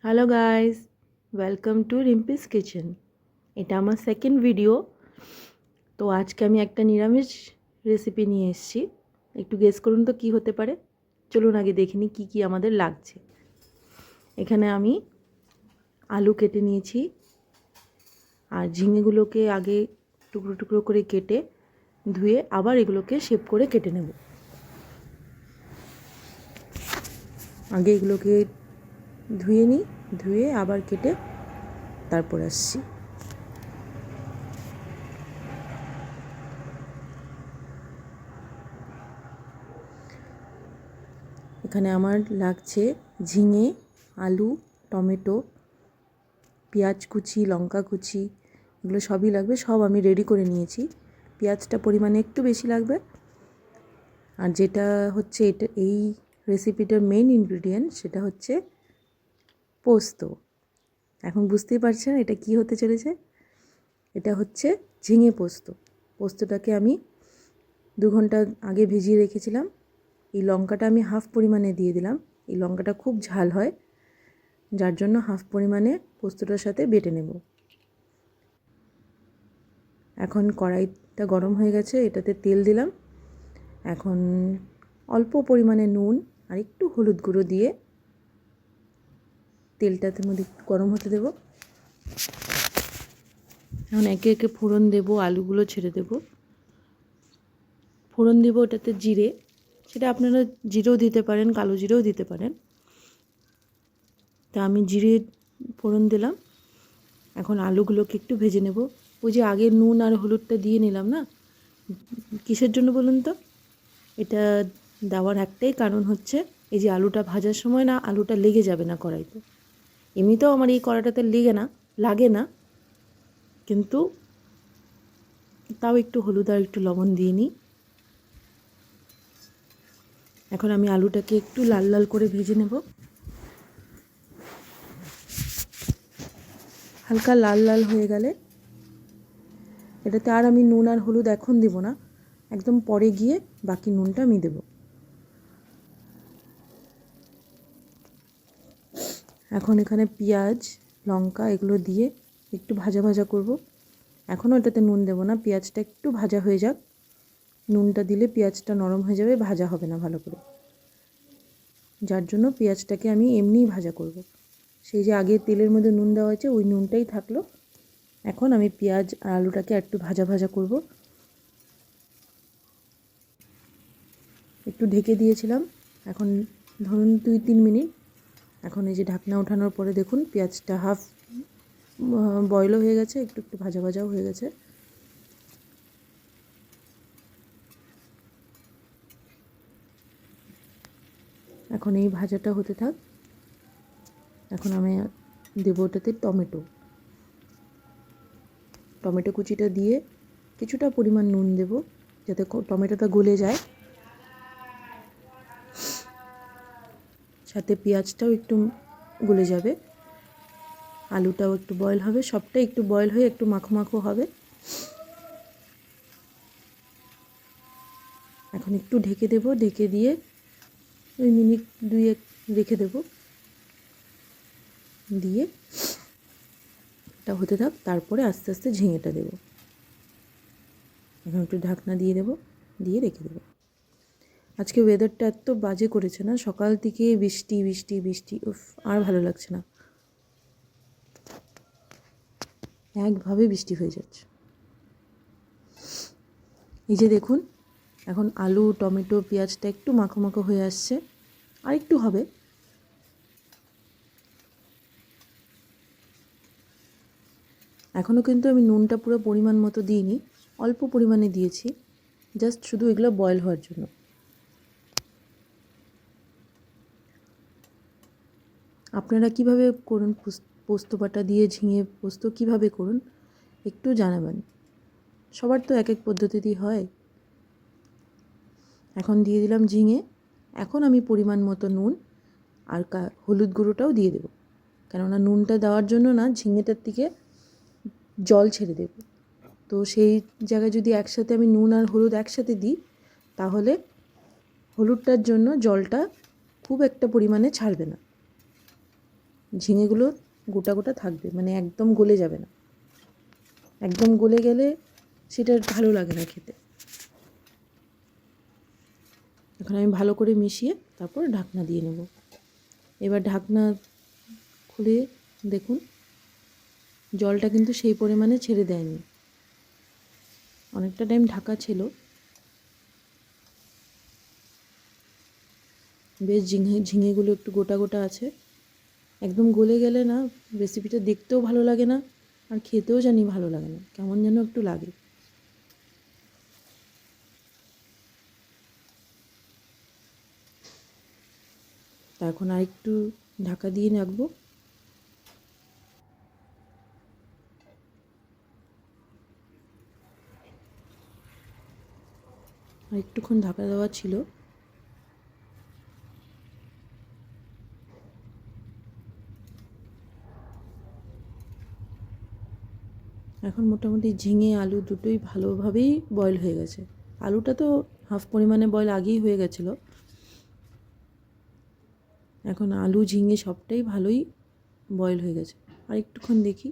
Hello guys, welcome to Rimpi's kitchen. এটা আমার second video. তো আজকে আমি একটা নিরামিষ রেসিপি নিয়ে এসেছি। একটু গেস করুন তো কী হতে পারে। চলুন আগে দেখে নিই কী কী আমাদের লাগছে। এখানে আমি আলু কেটে নিয়েছি, আর ঝিঙেগুলোকে আগে টুকরো টুকরো করে কেটে ধুয়ে আবার এগুলোকে শেপ করে কেটে নেব। আগে এগুলোকে ধুয়ে নিই, ধুয়ে আবার কেটে তারপর আসছি। এখানে আমার লাগছে ঝিঙে, আলু, টমেটো, পেঁয়াজ কুচি, লঙ্কা কুচি, এগুলো সবই লাগবে। সব আমি রেডি করে নিয়েছি। পেঁয়াজটা পরিমাণে একটু বেশি লাগবে। আর যেটা হচ্ছে এই রেসিপিটার মেইন ইনগ্রিডিয়েন্ট সেটা হচ্ছে পোস্ত। এখন বুঝতেই পারছেন এটা কি হতে চলেছে। এটা হচ্ছে ঝিঙে পোস্ত। পোস্তটাকে আমি 2 ঘন্টা আগে ভিজিয়ে রেখেছিলাম। এই লঙ্কাটা আমি হাফ পরিমাণে দিয়ে দিলাম। এই লঙ্কাটা খুব ঝাল হয়, যার জন্য হাফ পরিমাণে পোস্তটার সাথে বেটে নেব। এখন কড়াইটা গরম হয়ে গেছে, এটাতে তেল দিলাম। এখন অল্প পরিমাণে নুন আর একটু হলুদ গুঁড়ো দিয়ে তেলটাতে মধ্যে গরম হতে দেব। এখন একে একে ফোড়ন দেব, আলুগুলো ছেড়ে দেব। ফোড়ন দেব ওটাতে জিরে, সেটা আপনারা জিরেও দিতে পারেন, কালো জিরেও দিতে পারেন। তা আমি জিরে ফোড়ন দিলাম। এখন আলুগুলোকে একটু ভেজে নেব। ওই যে আগে নুন আর হলুদটা দিয়ে নিলাম না, কিসের জন্য বলুন তো? এটা দেওয়ার একটাই কারণ হচ্ছে এই যে আলুটা ভাজার সময় না আলুটা লেগে যাবে না কড়াইতে। এমনিতেও আমার এই কড়াইটাতে লাগে না, কিন্তু তাও একটু হলুদ আর একটু লবণ দিয়ে নিই। এখন আমি আলুটাকে একটু লাল লাল করে ভেজে নেব। হালকা লাল লাল হয়ে গেলে এটাতে আর আমি নুন আর হলুদ এখন দেব না, একদম পরে গিয়ে বাকি নুনটা আমি দেব। এখন এখানে পেঁয়াজ, লঙ্কা এগুলো দিয়ে একটু ভাজা ভাজা করব। এখনও এটাতে নুন দেব না, পেঁয়াজটা একটু ভাজা হয়ে যাক। নুনটা দিলে পেঁয়াজটা নরম হয়ে যাবে, ভাজা হবে না ভালো করে। যার জন্য পেঁয়াজটাকে আমি এমনিই ভাজা করব। সেই যে আগে তেলের মধ্যে নুন দেওয়া হয়েছে ওই নুনটাই থাকলো। এখন আমি পেঁয়াজ আর আলুটাকে একটু ভাজা ভাজা করব। একটু ঢেকে দিয়েছিলাম, এখন ধরুন 2-3 মিনিট। এখন এই যে ঢাকনা ওঠানোর পরে দেখুন পেঁয়াজটা হাফ বয়েলও হয়ে গেছে, একটু একটু ভাজা ভাজাও হয়ে গেছে। এখন এই ভাজাটা হতে থাক। এখন আমি দেবো ওটাতে টমেটো কুচিটা দিয়ে কিছুটা পরিমাণ নুন দেব, যাতে টমেটোটা গলে যায়। সাথে পেঁয়াজটাও একটু গলে যাবে, আলুটাও একটু বয়েল হবে, সবটাই একটু বয়েল হয়ে একটু মাখো মাখো হবে। এখন একটু ঢেকে দেব, ঢেকে দিয়ে 2 মিনিট 2-1 রেখে দেব, দিয়ে এটা হতে থাক। তারপরে আস্তে আস্তে ঝিঙেটা দেব। এখন একটু ঢাকনা দিয়ে দেব, দিয়ে রেখে দেব। আজকে ওয়েদারটা এত বাজে করেছে না, সকাল থেকে বৃষ্টি বৃষ্টি বৃষ্টি, উফ আর ভালো লাগছে না। একভাবে বৃষ্টি হয়ে যাচ্ছে। এই যে দেখুন এখন আলু, টমেটো, পেঁয়াজটা একটু মাখো মাখো হয়ে আসছে, আর একটু হবে। এখনও কিন্তু আমি নুনটা পুরো পরিমাণ মতো দিইনি, অল্প পরিমাণে দিয়েছি, জাস্ট শুধু এগুলো বয়েল হওয়ার জন্য। আপনারা কিভাবে করুন পোস্ত বাটা দিয়ে ঝিঙে পোস্ত কিভাবে করুন একটু জানাবেন। সবার তো এক এক পদ্ধতিতেই হয়। এখন দিয়ে দিলাম ঝিঙে। এখন আমি পরিমাণ মতো নুন আর হলুদ গুঁড়োটাও দিয়ে দেব, কেননা নুনটা দেওয়ার জন্য না ঝিঙেটার থেকে জল ছেড়ে দেব। তো সেই জায়গায় যদি একসাথে আমি নুন আর হলুদ একসাথে দিই, তাহলে হলুদটার জন্য জলটা খুব একটা পরিমাণে ছাড়বে না। ঝিঙেগুলো গোটা গোটা থাকবে, মানে একদম গলে যাবে না। একদম গলে গেলে সেটা ভালো লাগে না খেতে। এখন আমি ভালো করে মিশিয়ে তারপর ঢাকনা দিয়ে নেব। এবার ঢাকনা খুলে দেখুন জলটা কিন্তু সেই পরিমাণে ছেড়ে দেয়নি, অনেকটা টাইম ঢাকা ছিল। বেশ ঝিঙেগুলো একটু গোটা গোটা আছে। একদম গলে গেলে না রেসিপিটা দেখতেও ভালো লাগে না, আর খেতেও জানি ভালো লাগে না, কেমন যেন একটু লাগে। তা এখন আরেকটু ঢাকা দিয়ে রাখবো। আর একটুক্ষণ ঢাকা দেওয়া ছিল। এখন মোটামুটি ঝিঙে আলু দুটোই ভালোভাবেই বয়েল হয়ে গেছে। আলুটা তো হাফ পরিমাণে বয়েল আগেই হয়ে গেছিলো। এখন আলু ঝিঙে সবটাই ভালোই বয়েল হয়ে গেছে। আর একটুক্ষণ দেখি।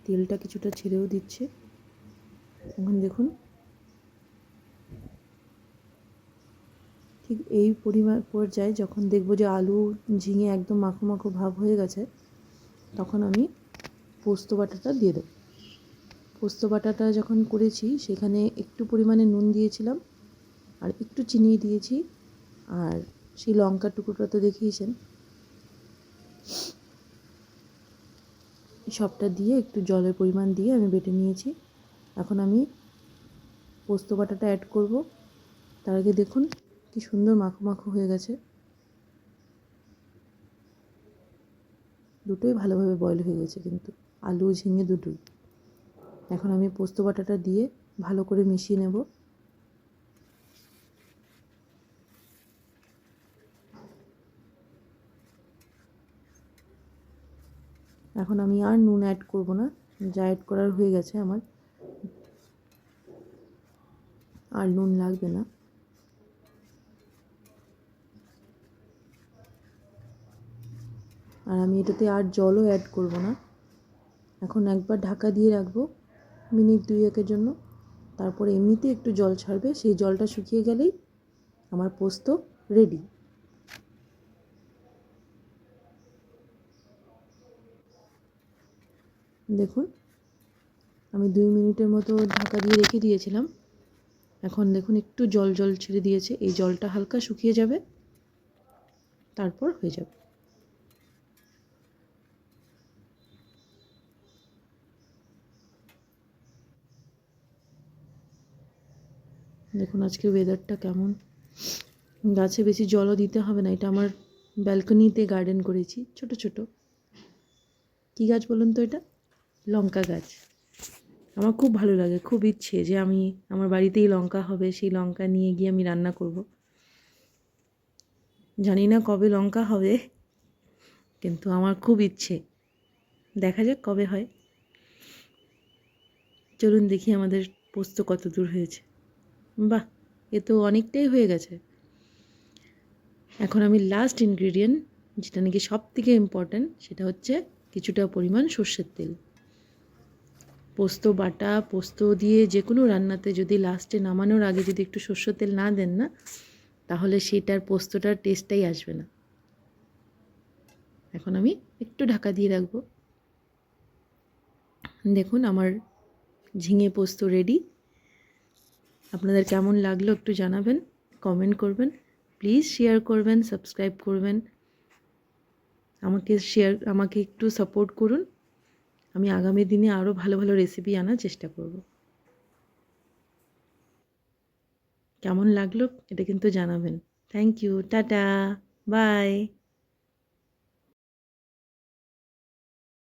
তেলটা কিছুটা ছেড়েও দিচ্ছে। এখন দেখুন ঠিক এই পরিমাণ পর্যায়ে যখন দেখব যে আলু ঝিঙে একদম মাখো মাখো ভাব হয়ে গেছে, তখন আমি পোস্ত বাটাটা দিয়ে দেবো। পোস্ত বাটাটা যখন করেছি সেখানে একটু পরিমাণে নুন দিয়েছিলাম, আর একটু চিনি দিয়েছি, আর সেই লঙ্কার টুকরোটা তো দেখিয়েছেন, সবটা দিয়ে একটু জলের পরিমাণ দিয়ে আমি বেটে নিয়েছি। এখন আমি পোস্ত বাটাটা অ্যাড করব। তার আগে দেখুন কি সুন্দর মাখো মাখো হয়ে গেছে। দুটোই ভালোভাবে বয়েল হয়ে গেছে কিন্তু, আলু ঝিঙে দুটোই। এখন আমি পোস্ত বাটাটা দিয়ে ভালো করে মিশিয়ে নেব। এখন আমি আর নুন অ্যাড করব না, যা অ্যাড করার হয়ে গেছে আমার, আর নুন লাগবে না। আর আমি এটাতে আর জলও অ্যাড করব না। এখন একবার ঢাকা দিয়ে রাখবো মিনিট 2-1-এর জন্য। তারপরে এমনিতে একটু জল ছাড়বে, সেই জলটা শুকিয়ে গেলেই আমার পোস্ত রেডি। দেখুন আমি 2 মিনিটের মতো ঢাকা দিয়ে রেখে দিয়েছিলাম। এখন দেখুন একটু জল জল ছেড়ে দিয়েছে, এই জলটা হালকা শুকিয়ে যাবে, তারপর হয়ে যাবে। দেখুন আজকে ওয়েদারটা কেমন। গাছে বেশি জলও দিতে হবে না, এটা আমার ব্যালকনিতে গার্ডেন করেছি ছোট ছোট। কী গাছ বলুন তো এটা? লঙ্কা গাছ। আমার খুব ভালো লাগে, খুব ইচ্ছে যে আমি আমার বাড়িতেই লঙ্কা হবে, সেই লঙ্কা নিয়ে গিয়ে আমি রান্না করব। জানি না কবে লঙ্কা হবে, কিন্তু আমার খুব ইচ্ছে। দেখা যাক কবে হয়। চলুন দেখি আমাদের পোস্ত কত দূর হয়েছে। বাহ, এ তো অনেকটাই হয়ে গেছে। এখন আমি লাস্ট ইনগ্রিডিয়েন্ট, যেটা নাকি সব থেকে ইম্পর্ট্যান্ট, সেটা হচ্ছে কিছুটা পরিমাণ সর্ষের তেল। পোস্ত বাটা, পোস্ত দিয়ে যে কোনো রান্নাতে যদি লাস্টে নামানোর আগে যদি একটু সর্ষের তেল না দেন না, তাহলে সেটার পোস্তটার টেস্টটাই আসবে না। এখন আমি একটু ঢাকা দিয়ে রাখবো। দেখুন আমার ঝিঙে পোস্ত রেডি। আপনাদের কেমন লাগলো একটু জানাবেন, কমেন্ট করবেন, প্লিজ শেয়ার করবেন, সাবস্ক্রাইব করবেন, আমাকে একটু সাপোর্ট করুন। আমি আগামী দিনে আরও ভালো ভালো রেসিপি আনার চেষ্টা করব। কেমন লাগলো এটা কিন্তু জানাবেন। Thank you, tata, by.